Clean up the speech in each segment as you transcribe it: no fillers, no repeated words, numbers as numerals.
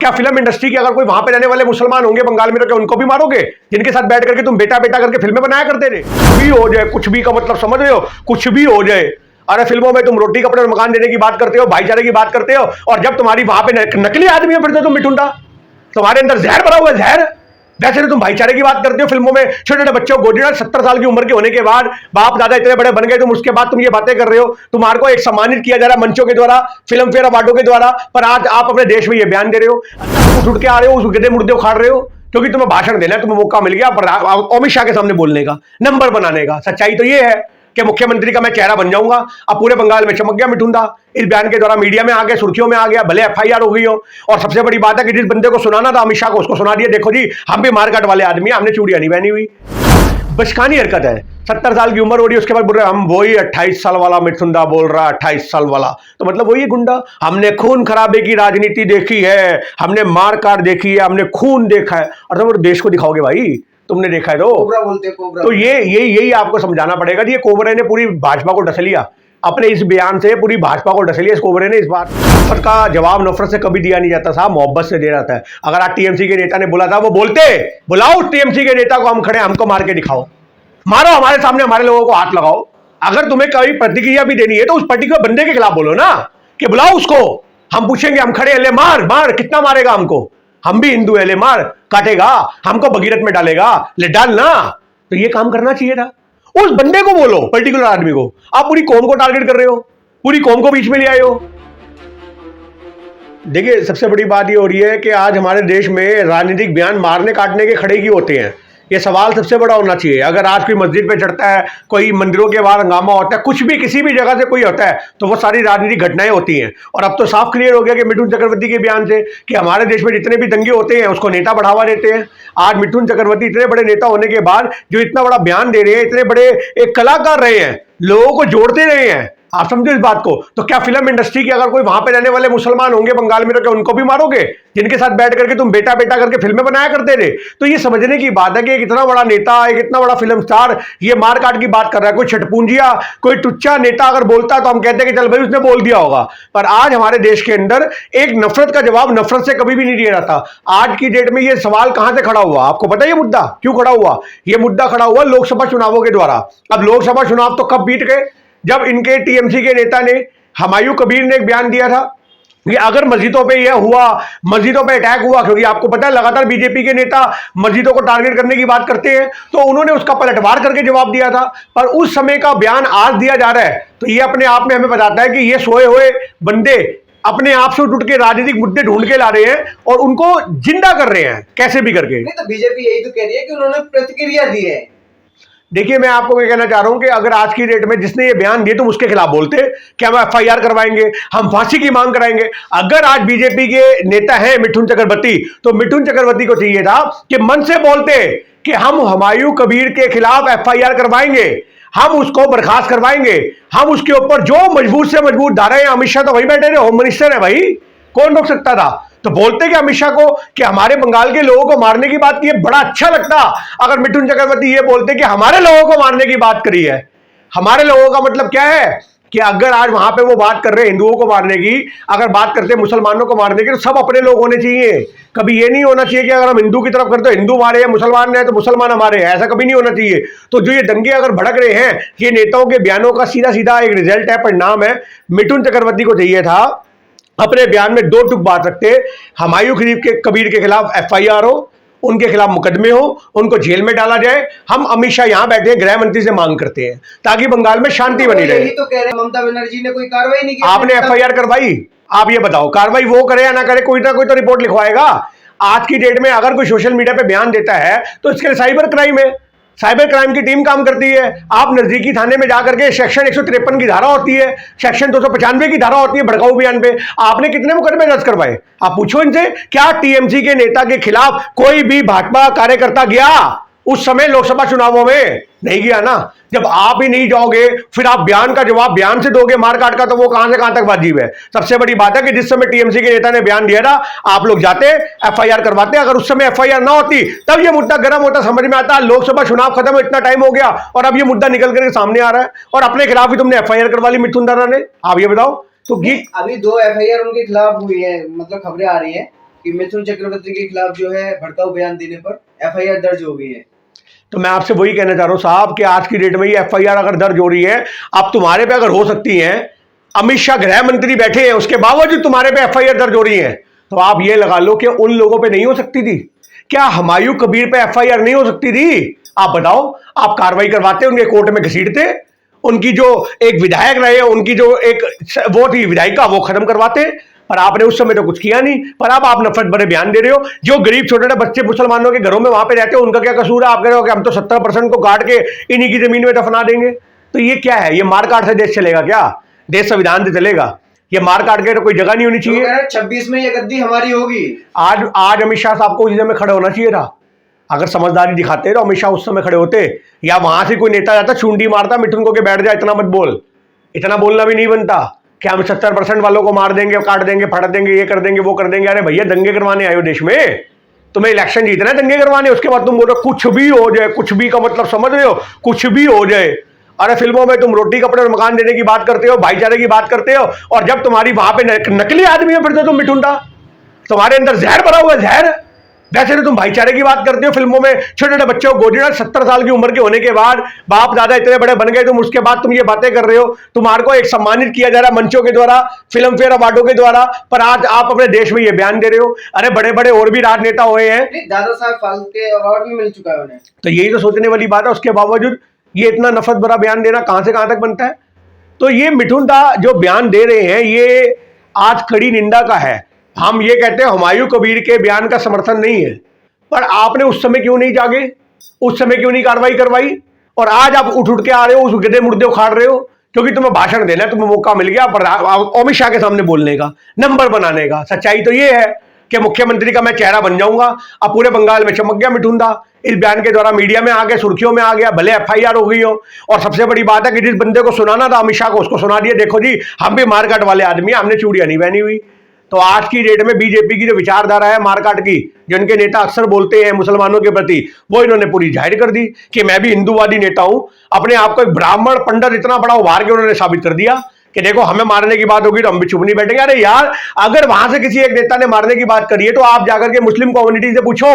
क्या film industry के अगर कोई वहां पे रहने वाले मुसलमान होंगे बंगाल में तो क्या उनको भी मारोगे, जिनके साथ बैठ करके तुम बेटा बेटा करके फिल्में बनाया करते थे? कुछ भी हो जाए, कुछ भी का मतलब समझ रहे हो, कुछ भी हो जाए। अरे फिल्मों में तुम रोटी कपड़े और मकान देने की बात करते हो, भाईचारे की बात करते हो, और जब तुम्हारी वहां पे नकली आदमी है फिर तो तुम मिठुंडा, तुम्हारे अंदर जहर भरा हुआ है, जहर। वैसे तो तुम भाईचारे की बात करते हो फिल्मों में, छोटे छोटे बच्चों को गोदी 70 साल की उम्र के होने के बाद बाप दादा इतने बड़े बन गए, तुम उसके बाद तुम ये बातें कर रहे हो। तुम्हारे को एक सम्मानित किया जा रहा है मंचों के द्वारा, फिल्म फेयर अवार्डों के द्वारा, पर आज आप अपने देश में ये बयान दे रहे हो, उठ के आ रहे हो, उस गधे मुर्दे उखाड़ रहे हो क्योंकि तुम्हें भाषण देना है, तुम्हें मौका मिल गया अमित शाह के सामने बोलने का, नंबर बनाने का। सच्चाई तो ये है कि मुख्यमंत्री का मैं चेहरा बन जाऊंगा। अब पूरे बंगाल में चमक गया मिठुंडा, इस बयान के द्वारा मीडिया में आ गया, सुर्खियों में आ गया, भले एफआईआर हो गई हो। और सबसे बड़ी बात है कि जिस बंदे को सुनाना था अमित शाह को, उसको सुना दिया। देखो जी, हम भी मारकाट वाले आदमी, हमने चूड़ियां नहीं पहनी हुई। बचकानी हरकत है। 70 साल की उम्र हो रही है, उसके बाद बोल रहे हम वही 28 साल वाला मिठुंडा बोल रहा है, 28 साल वाला, तो मतलब वही गुंडा। हमने खून खराबे की राजनीति देखी है, हमने मारकाट देखी है, हमने खून देखा है, और तुम देश को दिखाओगे भाई, तुमने देखा है तो कोबरा बोलते कोबरा। तो यही आपको समझाना पड़ेगा। ये कोबरे ने पूरी भाजपा को डस लिया, अपने इस बयान से पूरी भाजपा को डस लिया इस कोबरे ने। इस बात नफरत का जवाब नफरत से कभी दिया नहीं जाता साहब, मोहब्बत से दिया जाता है। अगर आज टीएमसी के नेता ने बोला था, वो बोलते बुलाओ टीएमसी के नेता को, हम खड़े, हमको मार के दिखाओ, मारो हमारे सामने, हमारे लोगों को हाथ लगाओ। अगर तुम्हें कभी प्रतिक्रिया भी देनी है तो उस पर्टिकुलर बंदे के खिलाफ बोलो ना, कि बुलाओ उसको, हम पूछेंगे, हम खड़े, ले मार मार, कितना मारेगा हमको, हम भी हिंदू है, ले मार, काटेगा हमको, भगीरथ में डालेगा, ले डाल ना। तो ये काम करना चाहिए था। उस बंदे को बोलो, पर्टिकुलर आदमी को। आप पूरी कौम को टारगेट कर रहे हो, पूरी कौम को बीच में ले आए हो। देखिए, सबसे बड़ी बात ये हो रही है कि आज हमारे देश में राजनीतिक बयान मारने काटने के खड़े की होते हैं। ये सवाल सबसे बड़ा होना चाहिए। अगर आज कोई मस्जिद पे चढ़ता है, कोई मंदिरों के बाहर हंगामा होता है, कुछ भी किसी भी जगह से कोई होता है, तो वो सारी राजनीतिक घटनाएं होती हैं। और अब तो साफ क्लियर हो गया कि मिथुन चक्रवर्ती के बयान से कि हमारे देश में जितने भी दंगे होते हैं उसको नेता बढ़ावा देते हैं। आज मिथुन चक्रवर्ती इतने बड़े नेता होने के बाद जो इतना बड़ा बयान दे रहे हैं, इतने बड़े एक कलाकार रहे हैं, लोगों को जोड़ते रहे हैं, आप समझो इस बात को। तो क्या फिल्म इंडस्ट्री के अगर कोई वहां पे रहने वाले मुसलमान होंगे बंगाल में तो क्या उनको भी मारोगे, जिनके साथ बैठ करके तुम बेटा बेटा करके फिल्में बनाया करते थे? तो ये समझने की बात है कि एक इतना बड़ा नेता, एक इतना बड़ा फिल्म स्टार ये मारकाट की बात कर रहा है। कोई छटपूंजिया, कोई टुच्चा नेता अगर बोलता है तो हम कहते हैं कि चल भाई उसने बोल दिया होगा। पर आज हमारे देश के अंदर एक नफरत का जवाब नफरत से कभी भी नहीं दिया जाता। आज की डेट में ये सवाल कहां से खड़ा हुआ, आपको पता है? ये मुद्दा क्यों खड़ा हुआ? ये मुद्दा खड़ा हुआ लोकसभा चुनावों के द्वारा। अब लोकसभा चुनाव तो कब बीत गए, जब इनके टीएमसी के नेता ने, हुमायूं कबीर ने एक बयान दिया था कि अगर मस्जिदों पे यह हुआ, मस्जिदों पे अटैक हुआ, क्योंकि आपको पता है लगातार बीजेपी के नेता मस्जिदों को टारगेट करने की बात करते हैं, तो उन्होंने उसका पलटवार करके जवाब दिया था। पर उस समय का बयान आज दिया जा रहा है, तो ये अपने आप में हमें बताता है कि ये सोए हुए बंदे अपने आप से उठ के राजनीतिक मुद्दे ढूंढ के ला रहे हैं और उनको जिंदा कर रहे हैं कैसे भी करके। नहीं तो बीजेपी यही तो कह रही है कि उन्होंने प्रतिक्रिया दी है। देखिए, मैं आपको ये कहना चाह रहा हूं कि अगर आज की डेट में जिसने ये बयान दिए तुम उसके खिलाफ बोलते कि हम एफआईआर करवाएंगे, हम फांसी की मांग कराएंगे। अगर आज बीजेपी के नेता हैं मिथुन चक्रवर्ती, तो मिथुन चक्रवर्ती को चाहिए था कि मन से बोलते कि हम हुमायूं कबीर के खिलाफ एफआईआर करवाएंगे, हम उसको बर्खास्त करवाएंगे, हम उसके ऊपर जो मजबूत से मजबूत धाराएं, अमित शाह तो वही बैठे रहे, होम मिनिस्टर है भाई, कौन रोक सकता था? तो बोलते कि अमित शाह को कि हमारे बंगाल के लोगों को मारने की बात की है, बड़ा अच्छा लगता अगर मिथुन चक्रवर्ती ये बोलते कि हमारे लोगों को मारने की बात करी है। हमारे लोगों का मतलब क्या है कि अगर आज वहां पे वो बात कर रहे हैं हिंदुओं को मारने की, अगर बात करते हैं मुसलमानों को मारने की, तो सब अपने लोग होने चाहिए। कभी ये नहीं होना चाहिए कि अगर हम हिंदू की तरफ करते हैं हिंदू मारे, मुसलमान है तो मुसलमान हमारे, ऐसा कभी नहीं होना चाहिए। तो जो ये दंगे अगर भड़क रहे हैं, ये नेताओं के बयानों का सीधा सीधा एक रिजल्ट है, परिणाम है। मिथुन चक्रवर्ती को चाहिए था अपने बयान में दो टुक बात रखते, हुमायूं कबीर के खिलाफ एफआईआर हो, उनके खिलाफ मुकदमे हो, उनको जेल में डाला जाए। हम अमित शाह यहां बैठे हैं, गृह मंत्री से मांग करते हैं ताकि बंगाल में शांति बनी रहे। यही तो कह रहे हैं, ममता बनर्जी ने कोई कार्रवाई नहीं की। आपने एफआईआर करवाई? आप ये बताओ, कार्रवाई वो करे या ना करे, कोई ना कोई तो रिपोर्ट लिखवाएगा। आज की डेट में अगर कोई सोशल मीडिया पे बयान देता है तो इसके लिए साइबर क्राइम है, साइबर क्राइम की टीम काम करती है। आप नजदीकी थाने में जाकर के सेक्शन 153 की धारा होती है, सेक्शन 295 की धारा होती है भड़काऊ बयान पे। आपने कितने मुकदमे दर्ज करवाए? आप पूछो इनसे। क्या टीएमसी के नेता के खिलाफ कोई भी भाजपा कार्यकर्ता गया उस समय लोकसभा चुनावों में? नहीं गया ना। जब आप ही नहीं जाओगे फिर आप बयान का जवाब बयान से दोगे मार काट का, तो वो कहां से कहां तक वाजिब है? सबसे बड़ी बात है कि जिस समय टीएमसी के नेता ने बयान दिया था, आप लोग जाते एफआईआर करवाते। अगर उस समय एफआईआर ना होती तब ये मुद्दा गर्म होता, समझ में आता। लोकसभा चुनाव खत्म, इतना टाइम हो गया और अब ये मुद्दा निकल करके सामने आ रहा है और अपने खिलाफ ही तुमने एफआईआर करवा ली मिथुन दारा ने। आप ये बताओ। तो अभी 2 एफआईआर उनके खिलाफ हुई है, मतलब खबरें आ रही है कि मिथुन चक्रवर्ती के खिलाफ जो है भड़काऊ बयान देने पर एफआईआर दर्ज हो गई है। तो मैं आपसे वही कहना चाह रहा हूं साहब कि आज की डेट में ये एफआईआर अगर दर्ज हो रही है, अब तुम्हारे पे अगर हो सकती है, अमित शाह गृह मंत्री बैठे हैं उसके बावजूद तुम्हारे पे एफआईआर दर्ज हो रही है, तो आप ये लगा लो कि उन लोगों पे नहीं हो सकती थी। क्या हुमायूं कबीर पे एफआईआर नहीं हो सकती थी? आप बताओ, आप कार्रवाई करवाते, उनके कोर्ट में घसीटते, उनकी जो एक विधायक रहे, उनकी जो एक वो थी विधायिका, वो खत्म करवाते, पर आपने उस समय तो कुछ किया नहीं। पर अब आप नफरत भरे बयान दे रहे हो। जो गरीब छोटे छोटे बच्चे मुसलमानों के घरों में वहां पे रहते हैं, उनका क्या कसूर है? आप कह रहे हो कि हम तो 70% को काट के इन्हीं की जमीन में दफना देंगे। तो ये क्या है? ये मार काट से देश चलेगा क्या? देश संविधान से चलेगा? ये मार काट के तो कोई जगह नहीं होनी चाहिए। 26 में ये गद्दी हमारी होगी। आज अमित शाह साहब को उस समय खड़े होना चाहिए था। अगर समझदारी दिखाते तो अमित शाह उस समय खड़े होते, या वहां से कोई नेता जाता चुंडी मारता मिठुन को के बैठ जाए, इतना मत बोल। इतना बोलना भी नहीं बनता कि हम 70% वालों को मार देंगे, काट देंगे, फट देंगे, ये कर देंगे, वो कर देंगे। अरे भैया, दंगे करवाने आए हो देश में? तुम्हें इलेक्शन जीतना है दंगे करवाने, उसके बाद तुम बोल रहे हो कुछ भी हो जाए। कुछ भी का मतलब समझ रहे हो? कुछ भी हो जाए। अरे फिल्मों में तुम रोटी कपड़े और मकान देने की बात करते हो, भाईचारे की बात करते हो, और जब तुम्हारी वहां पे नकली आदमी है फिर तो तुम मिठुंडा, तुम्हारे अंदर जहर भरा हुआ है, जहर। वैसे तो तुम भाईचारे की बात करते हो। फिल्मों में छोटे छोटे बच्चों को गोद 70 साल की उम्र के होने के बाद बाप दादा इतने बड़े बन गए, तुम उसके बाद तुम ये बातें कर रहे हो। तुम्हारे को एक सम्मानित किया जा रहा है मंचों के द्वारा, फिल्म फेयर अवार्डों के द्वारा, पर आज आप अपने देश में ये बयान दे रहे हो। अरे बड़े बड़े और भी राजनेता हुए हैं, दादा साहब फाल्के अवार्ड भी मिल चुका है उन्हें। तो यही तो सोचने वाली बात है। उसके बावजूद ये इतना नफरत भरा बयान देना कहां से कहां तक बनता है? तो ये मिठुन दा जो बयान दे रहे हैं, ये आज कड़ी निंदा का है। हम ये कहते हैं हुमायूं कबीर के बयान का समर्थन नहीं है, पर आपने उस समय क्यों नहीं जागे? उस समय क्यों नहीं कार्रवाई करवाई? और आज आप उठ उठ के आ रहे हो, उस गधे मुर्दे उखाड़ रहे हो क्योंकि तुम्हें भाषण देना है, तुम्हें मौका मिल गया अमित शाह के सामने बोलने का, नंबर बनाने का। सच्चाई तो ये है कि मुख्यमंत्री का मैं चेहरा बन जाऊंगा। अब पूरे बंगाल में चमक गया मिठुन दा, इस बयान के द्वारा मीडिया में आ गया, सुर्खियों में आ गया, भले एफआईआर हो गई हो। और सबसे बड़ी बात है कि जिस बंदे को सुनाना था अमित शाह को, उसको सुना दिया। देखो जी, हम भी मारकाट वाले आदमी हैं, हमने चूड़ियां नहीं पहनी हुई। तो आज की डेट में बीजेपी की जो विचारधारा है मारकाट की, जिनके नेता अक्सर बोलते हैं मुसलमानों के प्रति, वो इन्होंने पूरी जाहिर कर दी कि मैं भी हिंदूवादी नेता हूं। अपने आप को एक ब्राह्मण पंडित इतना बड़ा उभार के उन्होंने साबित कर दिया कि देखो, हमें मारने की बात होगी तो हम भी चुप नहीं बैठेंगे। अरे यार, अगर वहां से किसी एक नेता ने मारने की बात करी है तो आप जाकर के मुस्लिम कम्युनिटी से पूछो,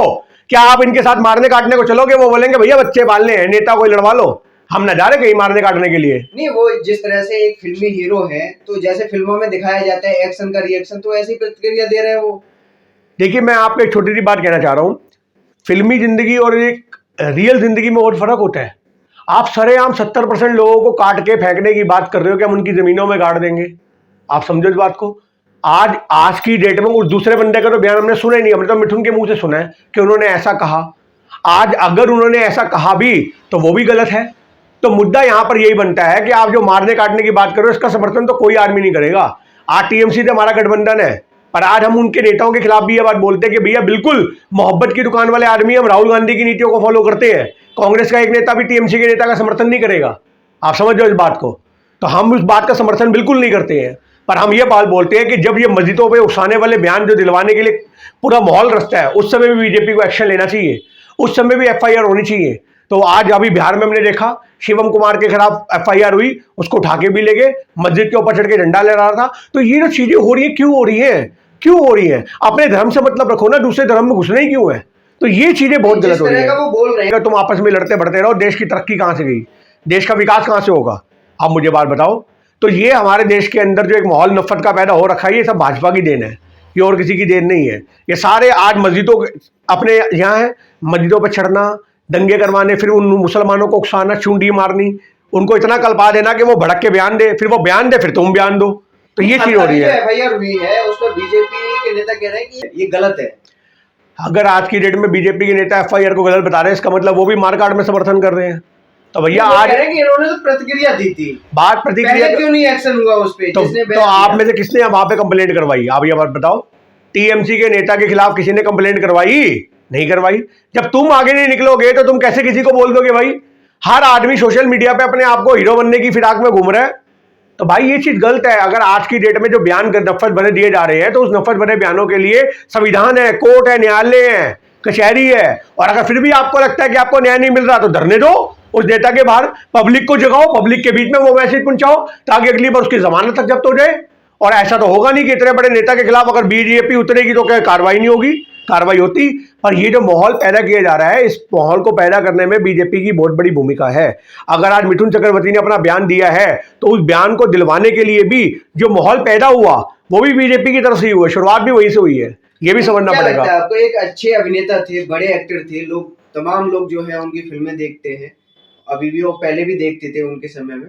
क्या आप इनके साथ मारने काटने को चलोगे? वो बोलेंगे भैया बच्चे पालने हैं, नेता को लड़वा लो, हम ना जा रहे कहीं मारने काटने के लिए। नहीं, वो जिस तरह से एक फिल्मी हीरो है, तो जैसे फिल्मों में दिखाया जाता है एक्शन का रिएक्शन, तो ऐसी प्रतिक्रिया दे रहे हैं वो। देखिए, मैं आपको एक छोटी सी बात कहना चाह रहा हूं। फिल्मी जिंदगी और एक रियल जिंदगी में बहुत फर्क होता है। आप सरेआम 70% लोगों को काट के फेंकने की बात कर रहे हो कि हम उनकी जमीनों में गाड़ देंगे। आप समझो इस बात को। आज की डेट में उस दूसरे बंदे का तो बयान हमने सुना ही नहीं, हमने तो मिठुन के मुंह से सुना है कि उन्होंने ऐसा कहा। आज अगर उन्होंने ऐसा कहा भी तो वो भी गलत है। तो मुद्दा यहां पर यही बनता है कि आप जो मारने काटने की बात कर रहे हो, इसका समर्थन तो कोई आदमी नहीं करेगा। आज टीएमसी से हमारा गठबंधन है, पर आज हम उनके नेताओं के खिलाफ भी ये बात बोलते हैं कि भैया बिल्कुल मोहब्बत की दुकान वाले आदमी, हम राहुल गांधी की नीतियों को फॉलो करते हैं। कांग्रेस का एक नेता भी टीएमसी के नेता का समर्थन नहीं करेगा। आप समझ जाओ इस बात को। तो हम उस बात का समर्थन बिल्कुल नहीं करते हैं, पर हम ये बात बोलते हैं कि जब ये मस्जिदों पे उकसाने वाले बयान जो दिलवाने के लिए पूरा माहौल रचता है, उस समय भी बीजेपी को एक्शन लेना चाहिए, उस समय भी एफआईआर होनी चाहिए। तो आज अभी बिहार में हमने देखा, शिवम कुमार के खिलाफ एफआईआर हुई, उसको उठा के भी ले गए, मस्जिद के ऊपर चढ़ के झंडा लहरा रहा था। तो ये जो चीजें हो रही है, क्यों हो रही है? क्यों हो रही है? अपने धर्म से मतलब रखो ना, दूसरे धर्म में घुसना ही क्यों है? तो ये चीजें बहुत गलत हो रही है। वो बोल रहे हैं तुम आपस में लड़ते बढ़ते रहो, देश की तरक्की कहां से गई? देश का विकास कहां से होगा? आप मुझे बात बताओ। तो ये हमारे देश के अंदर जो एक माहौल नफरत का पैदा हो रखा है, ये सब भाजपा की देन है, ये और किसी की देन नहीं है। ये सारे आज मस्जिदों अपने यहाँ है, मस्जिदों पर चढ़ना, दंगे करवाने, फिर उन मुसलमानों को उकसाना, चुंडी मारनी, उनको इतना कल्पा देना कि वो भड़क के बयान दे, फिर वो बयान दे, फिर तुम बयान दो। तो ये चीज हो रही है। एफआईआर हुई है उस पर बीजेपी के नेता कह रहे हैं कि ये गलत है। अगर आज की डेट में बीजेपी के नेता एफआईआर को गलत बता रहे हैं, इसका मतलब वो भी मारकाट में समर्थन कर रहे हैं। तो भैया आज कह रहे हैं कि इन्होंने तो प्रतिक्रिया दी थी, बात प्रतिक्रिया क्यों नहीं एक्शन हुआ उस पे? तो आप में से किसने वहां पे कंप्लेंट करवाई? आप ये बात बताओ। टीएमसी के नेता के खिलाफ किसी ने कंप्लेंट करवाई? नहीं करवाई। जब तुम आगे नहीं निकलोगे तो तुम कैसे किसी को बोल दोगे? भाई हर आदमी सोशल मीडिया पे अपने आप को हीरो बनने की फिराक में घूम रहा है। तो भाई ये चीज गलत है। अगर आज की डेट में जो बयान नफरत भरे दिए जा रहे हैं, तो उस नफरत भरे बयानों के लिए संविधान है, कोर्ट है, न्यायालय है, कचहरी है। और अगर फिर भी आपको लगता है कि आपको न्याय नहीं मिल रहा, तो धरने दो उस नेता के बाहर, पब्लिक को जगाओ, पब्लिक के बीच में वो मैसेज पहुंचाओ, ताकि अगली बार उसकी जमानत तक जब्त हो जाए और ऐसा तो होगा नहीं कि इतने बड़े नेता के खिलाफ अगर बीजेपी उतरेगी तो क्या कार्रवाई नहीं होगी, कार्रवाई होती। पर ये जो माहौल पैदा किया जा रहा है, इस माहौल को पैदा करने में बीजेपी की बहुत बड़ी भूमिका है। अगर आज मिथुन चक्रवर्ती ने अपना बयान दिया है तो उस बयान को दिलवाने के लिए भी जो माहौल पैदा हुआ वो भी बीजेपी की तरफ से ही हुआ, शुरुआत भी वहीं से हुई है, ये भी समझना क्या पड़ेगा। लगता है आपको? एक अच्छे अभिनेता थे, बड़े एक्टर थे, लोग तमाम लोग जो है उनकी फिल्में देखते हैं, अभी भी और पहले भी देखते थे उनके समय में।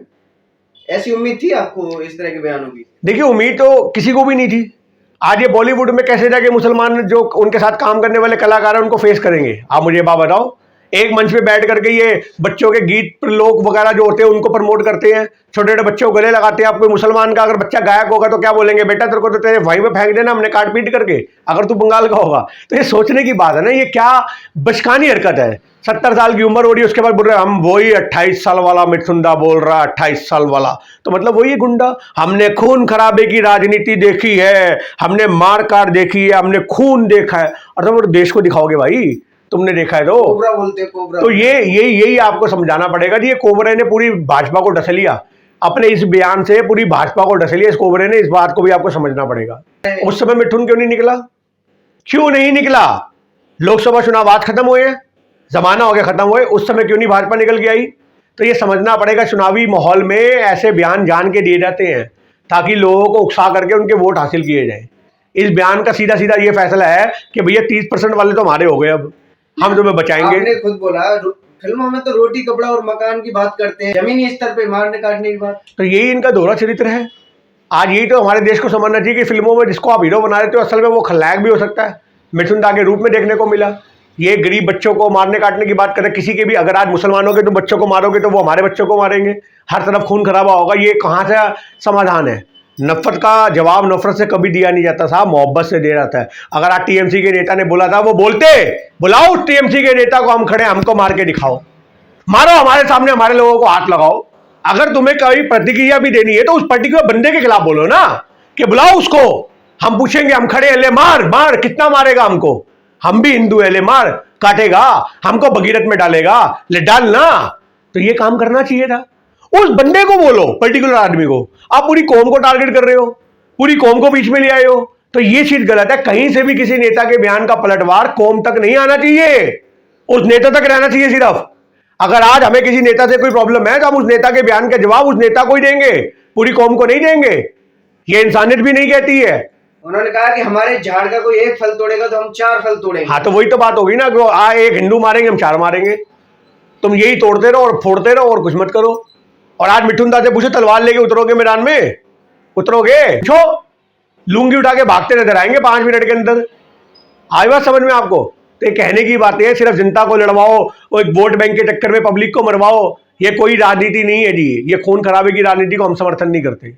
ऐसी उम्मीद थी आपको इस तरह के बयानों की? देखिए, उम्मीद तो किसी को भी नहीं थी। आज ये बॉलीवुड में कैसे जाके मुसलमान जो उनके साथ काम करने वाले कलाकार हैं उनको फेस करेंगे? आप मुझे बात बताओ। एक मंच पे बैठ करके ये बच्चों के गीत लोग वगैरह जो होते हैं उनको प्रमोट करते हैं, छोटे छोटे बच्चों को गले लगाते हैं। आप कोई मुसलमान का अगर बच्चा गायक होगा तो क्या बोलेंगे, बेटा तेरे को तो तेरे भाई में फेंक देना हमने काट पीट करके, अगर तू बंगाल का होगा। तो ये सोचने की बात है ना, ये क्या बचकानी हरकत है। 70 साल की उम्र हो रही है, उसके बाद बोल रहे हम वही 28 साल वाला मिथुंदा बोल रहा, 28 साल वाला, तो मतलब वही गुंडा। हमने खून खराबे की राजनीति देखी है, हमने मार काट देखी है, हमने खून देखा है, और तुम देश को दिखाओगे भाई, तुमने देखा है तो कोबरा बोलते हैं, कोबरा। तो यही आपको समझाना पड़ेगा कि ये कोबरे ने पूरी भाजपा को डस लिया, अपने इस बयान से पूरी भाजपा को डस लिया इस कोबरे ने। इस बात को भी आपको समझना पड़ेगा। उस समय मिथुन क्यों नहीं निकला? क्यों नहीं निकला? लोकसभा चुनाव आज खत्म हुए हैं, जमाना हो गया खत्म हुए, उस समय क्यों नहीं भाजपा निकल के आई? तो ये समझना पड़ेगा, चुनावी माहौल में ऐसे बयान जान के दिए जाते हैं ताकि लोगों को उकसा करके उनके वोट हासिल किए जाएं। इस बयान का सीधा सीधा ये फैसला है कि भैया 30% वाले तो हमारे हो गए, अब हम तुम्हें बचाएंगे। आपने खुद बोला फिल्मों में तो रोटी कपड़ा और मकान की बात करते हैं, जमीनी स्तर पे मारने काटने की बात। तो यही इनका दोहरा चरित्र है। आज यही तो हमारे देश को समझना चाहिए कि फिल्मों में जिसको आप हीरो बना देते हो असल में वो खलनायक भी हो सकता है। मिथुन के रूप में देखने को मिला। ये गरीब बच्चों को मारने काटने की बात करें, किसी के भी, अगर आज मुसलमानों के तुम बच्चों को मारोगे तो वो हमारे बच्चों को मारेंगे, हर तरफ खून खराबा होगा। ये कहाँ से समाधान है? नफरत का जवाब नफरत से कभी दिया नहीं जाता साहब, मोहब्बत से दिया जाता है। अगर आज टीएमसी के नेता ने बोला था, वो बोलते बुलाओ उस टीएमसी के नेता को, हम खड़े, हमको मार के दिखाओ, मारो हमारे सामने, हमारे लोगों को हाथ लगाओ। अगर तुम्हें कोई प्रतिक्रिया भी देनी है तो उस पर्टिकुलर बंदे के खिलाफ बोलो ना, कि बुलाओ उसको, हम पूछेंगे, हम खड़े हैं, ले मार मार, कितना मारेगा हमको, हम भी हिंदू है, ले मार, काटेगा हमको, भगीरथ में डालेगा, ले डाल ना। तो ये काम करना चाहिए था। उस बंदे को बोलो, पर्टिकुलर आदमी को। आप पूरी कौम को टारगेट कर रहे हो, पूरी कौम को बीच में ले आए हो, तो ये चीज गलत है। कहीं से भी किसी नेता के बयान का पलटवार कौम तक नहीं आना चाहिए, उस नेता तक रहना चाहिए सिर्फ। अगर आज हमें किसी नेता से कोई प्रॉब्लम है तो हम उस नेता के बयान का जवाब उस नेता को ही देंगे, पूरी कौम को नहीं देंगे। ये इंसानियत भी नहीं कहती है। उन्होंने कहा कि हमारे झाड़ का कोई एक फल तोड़ेगा तो हम 4 फल तोड़ेंगे। हाँ, तो वही तो बात होगी ना कि एक हिंदू मारेंगे हम 4 मारेंगे। तुम यही तोड़ते रहो और फोड़ते रहो और कुछ मत करो। और आज मिथुन दा से पूछो, तलवार लेके उतरोगे मैदान में? उतरोगे? पूछो, लुंगी उठा के भागते नजर आएंगे 5 मिनट के अंदर। आई बात समझ में आपको? तो ये कहने की बात है, सिर्फ जनता को लड़वाओ और एक वोट बैंक के चक्कर में पब्लिक को मरवाओ, ये कोई राजनीति नहीं है जी। ये खून खराबे की राजनीति को हम समर्थन नहीं करते।